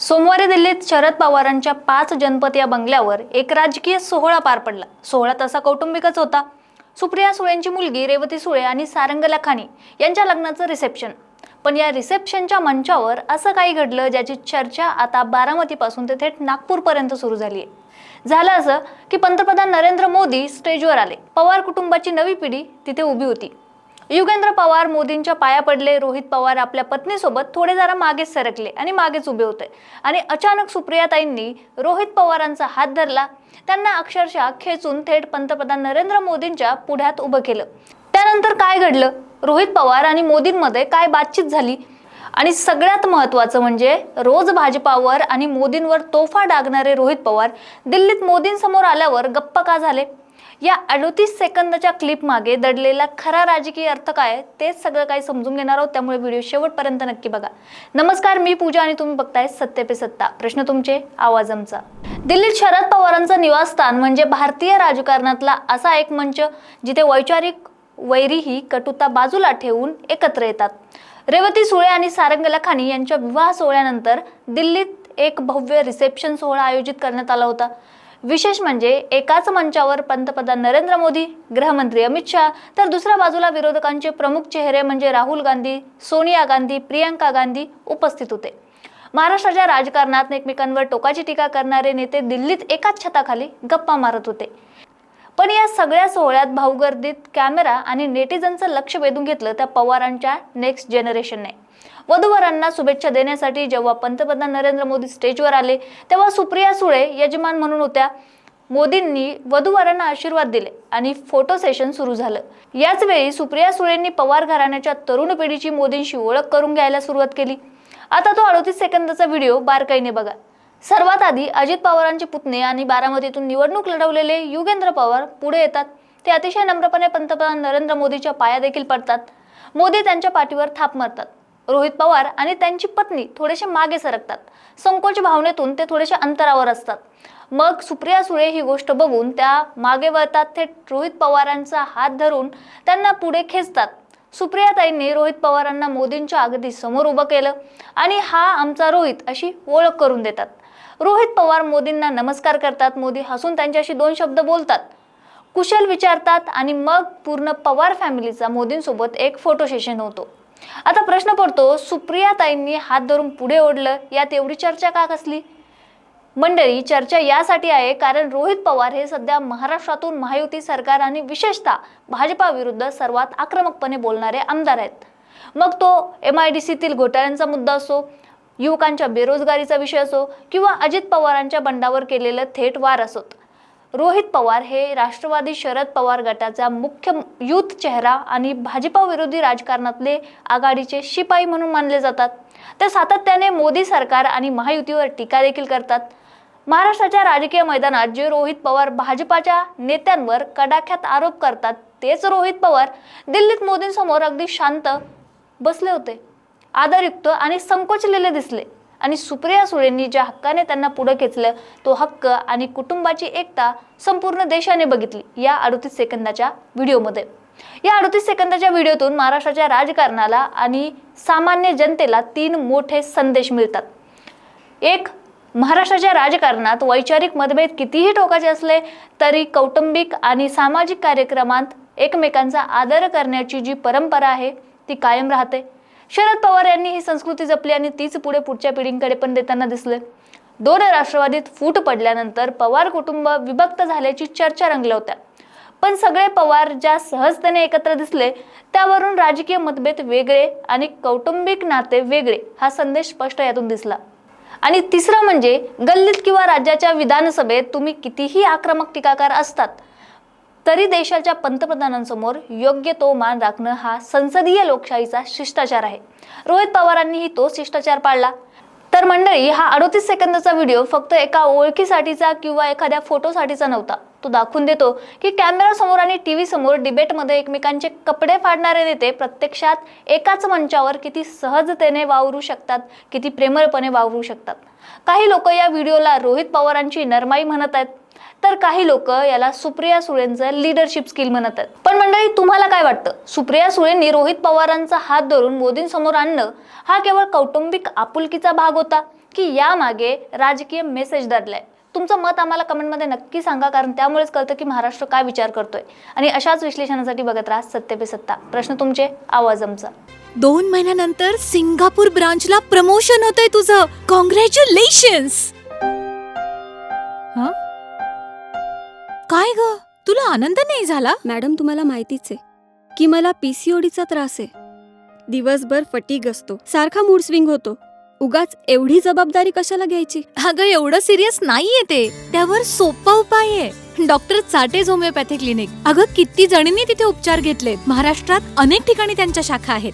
सोमवारी दिल्लीत शरद पवारांच्या 5 जनपद या बंगल्यावर एक राजकीय सोहळा पार पडला। सोहळा तसा कौटुंबिकच होता। सुप्रिया सुळेंची मुलगी रेवती सुळे आणि सारंग लखानी यांच्या लग्नाचं रिसेप्शन। पण या रिसेप्शनच्या मंचावर असं काही घडलं ज्याची चर्चा आता बारामतीपासून ते थेट नागपूरपर्यंत सुरू झाली आहे। झालं असं की पंतप्रधान नरेंद्र मोदी स्टेजवर आले। पवार कुटुंबाची नवी पिढी तिथे उभी होती। युगेंद्र पवार मोदींच्या पाया पडले। रोहित पवार आपल्या पत्नीसोबत थोडे जरा मागे सरकले आणि मागेच उभे होते आणि अचानक सुप्रियाताईंनी रोहित पवारांचा हात धरला। त्यांना अक्षरशः खेचून थेट पंतप्रधान नरेंद्र मोदींच्या पुढ्यात उभं केलं। त्यानंतर काय घडलं, रोहित पवार आणि मोदींमध्ये काय बातचीत झाली आणि सगळ्यात महत्त्वाचं म्हणजे रोज भाजपावर आणि मोदींवर तोफा डागणारे रोहित पवार दिल्लीत मोदींसमोर आल्यावर गप्प का झाले, या 38 सेकंदाच्या क्लिप मागे दडलेला खरा राजकीय अर्थ काय तेच सगळं काही समजून घेणार आहोत। त्यामुळे व्हिडिओ शेवटपर्यंत नक्की बघा। नमस्कार, मी पूजा आणि तुम्ही बघताय सत्य पे सत्ता, प्रश्न तुमचे आवाज आमचा। दिल्लीत शरद पवारांचं निवासस्थान म्हणजे भारतीय राजकारणातला असा एक मंच जिथे वैचारिक वैरीही कटुता बाजूला ठेवून एकत्र येतात। रेवती सुळे आणि सारंग लखानी यांच्या विवाह सोहळ्यानंतर दिल्लीत एक भव्य रिसेप्शन सोहळा आयोजित करण्यात आला होता। विशेष म्हणजे एकाच मंचावर पंतप्रधान नरेंद्र मोदी, गृहमंत्री अमित शाह तर दुसऱ्या बाजूला विरोधकांचे प्रमुख चेहरे म्हणजे राहुल गांधी, सोनिया गांधी, प्रियंका गांधी उपस्थित होते। महाराष्ट्राच्या राजकारणात एकमेकांवर टोकाची टीका करणारे नेते दिल्लीत एकाच छताखाली गप्पा मारत होते। पण या सगळ्या सोहळ्यात भाऊगर्दीत कॅमेरा आणि नेटिझनचं लक्ष वेधून घेतलं त्या पवारांच्या नेक्स्ट जनरेशनने। वधूवरांना शुभेच्छा देण्यासाठी जेव्हा पंतप्रधान नरेंद्र मोदी स्टेजवर आले तेव्हा सुप्रिया सुळे यजमान म्हणून होत्या। मोदींनी वधूवरांना आशीर्वाद दिले आणि फोटो सेशन सुरू झालं। याच वेळी सुप्रिया सुळेंनी पवार घराण्याच्या तरुण पिढीची मोदींशी ओळख करून घ्यायला सुरुवात केली। आता तो 38 सेकंदाचा व्हिडिओ बारकाईने बघा। सर्वात आधी अजित पवारांचे पुतणे आणि बारामतीतून निवडणूक लढवलेले युगेंद्र पवार पुढे येतात। ते अतिशय नम्रपणे पंतप्रधान नरेंद्र मोदीच्या पाया देखील पडतात। मोदी त्यांच्या पाठीवर थाप मारतात। रोहित पवार आणि त्यांची पत्नी थोडेसे मागे सरकतात। संकोच भावनेतून ते थोडेसे अंतरावर असतात। मग सुप्रिया सुळे ही गोष्ट बघून त्या मागे वळतात। थेट रोहित पवारांचा हात धरून त्यांना पुढे खेचतात। सुप्रियाताईंनी रोहित पवारांना मोदींच्या अगदी समोर उभं केलं आणि हा आमचा रोहित अशी ओळख करून देतात। रोहित पवार मोदींना नमस्कार करतात। मोदी हसून त्यांच्याशी 2 शब्द बोलतात, कुशल विचारतात आणि मग पूर्ण पवार फॅमिलीचा मोदींसोबत एक फोटो सेशन होतो। आता प्रश्न पडतो, सुप्रियाताईंनी हात धरून पुढे ओढलं, यात एवढी चर्चा का कसली? मंडळी, चर्चा यासाठी आहे कारण रोहित पवार हे सध्या महाराष्ट्रातून महायुती सरकार आणि विशेषतः भाजपा विरुद्ध सर्वात आक्रमकपणे बोलणारे आमदार आहेत। मग तो MIDCतील घोटाळ्यांचा मुद्दा असो, युवकांच्या बेरोजगारीचा विषय असो किंवा अजित पवारांच्या बंडावर केलेलं थेट वार असोत, रोहित पवार हे राष्ट्रवादी शरद पवार गटाचा मुख्य युथ चेहरा आणि भाजपा विरोधी राजकारणातले आघाडीचे शिपाई म्हणून मानले जातात। ते सातत्याने मोदी सरकार आणि महायुतीवर टीका देखील करतात। महाराष्ट्राच्या राजकीय मैदानात जे रोहित पवार भाजपाच्या नेत्यांवर कडाक्यात आरोप करतात तेच रोहित पवार दिल्लीत मोदींसमोर अगदी शांत बसले होते, आदरयुक्त आणि संकोचलेले दिसले। आणि सुप्रिया सुळेंनी ज्या हक्काने त्यांना पुढे खेचलं तो हक्क आणि कुटुंबाची एकता संपूर्ण देशाने बघितली या 38 सेकंदाच्या व्हिडिओमध्ये। या 38 सेकंदाच्या व्हिडिओतून महाराष्ट्राच्या राजकारणाला आणि सामान्य जनतेला 3 मोठे संदेश मिळतात। एक, महाराष्ट्राच्या राजकारणात वैचारिक मतभेद कितीही टोकाचे असले तरी कौटुंबिक आणि सामाजिक कार्यक्रमात एकमेकांचा आदर करण्याची जी परंपरा आहे ती कायम राहते। शरद पवार यांनी ही संस्कृती जपली आणि तीच पुढे पुढच्या पिढींकडे पण देताना दिसले। 2 राष्ट्रवादीत फूट पडल्यानंतर पवार कुटुंब विभक्त झाल्याची चर्चा रंगल्या होत्या, पण सगळे पवार ज्या सहजतेने एकत्र दिसले त्यावरून राजकीय मतभेद वेगळे आणि कौटुंबिक नाते वेगळे हा संदेश स्पष्ट यातून दिसला। आणि तिसरं म्हणजे गल्लीत किंवा राज्याच्या विधानसभेत तुम्ही कितीही आक्रमक टीकाकार असतात तरी देशाच्या पंतप्रधानांसमोर योग्य तो मान राखणं हा संसदीय लोकशाहीचा शिष्टाचार आहे। रोहित पवारांनीही तो शिष्टाचार पाळला। तर मंडळी, हा 38 सेकंदाचा व्हिडिओ फक्त एका ओळखीसाठीचा किंवा एखाद्या फोटोसाठीचा नव्हता। तो दाखवून देतो की कॅमेरा समोर आणि टीव्ही समोर डिबेटमध्ये एकमेकांचे कपडे फाडणारे नेते प्रत्यक्षात एकाच मंचावर किती सहजतेने वावरू शकतात, किती प्रेमळपणे वावरू शकतात। काही लोक या व्हिडिओला रोहित पवारांची नरमाई म्हणत आहेत तर काही लोक याला सुप्रिया सुळेंचं लीडरशिप स्किल म्हणत आहेत। पण मंडळी, तुम्हाला काय वाटतं? सुप्रिया सुळेंनी रोहित पवारांचा हात धरून मोदींसमोर आणणं हा केवळ कौटुंबिक आपुलकीचा भाग होता की यामागे राजकीय मेसेज दडलाय? तुमचं मत आम्हाला कमेंटमध्ये नक्की सांगा, कारण त्यामुळेच कळतं की महाराष्ट्र काय विचार करतोय. आणि अशाच विश्लेषणासाठी बघत राहा सत्य पे सत्ता. प्रश्न तुमचे, आवाज आमचा. 2 महिन्यानंतर सिंगापूर ब्रांचला प्रमोशन होतंय तुझं. कॉंग्रॅच्युलेशन्स. काय ग, तुला आनंद नाही झाला? मॅडम, तुम्हाला माहितीच आहे की मला PCODचा त्रास आहे. दिवसभर फटीग असतो, सारखा मूड स्विंग होतो. उगाच एवढी जबाबदारी कशाला घ्यायची? अगं, एवढं सिरियस नाहीये ते. त्यावर सोपा उपाय आहे, डॉक्टर चाटेज होमिओपॅथी क्लिनिक. अगं, किती जणींनी तिथे उपचार घेतलेत. महाराष्ट्रात अनेक ठिकाणी त्यांच्या शाखा आहेत.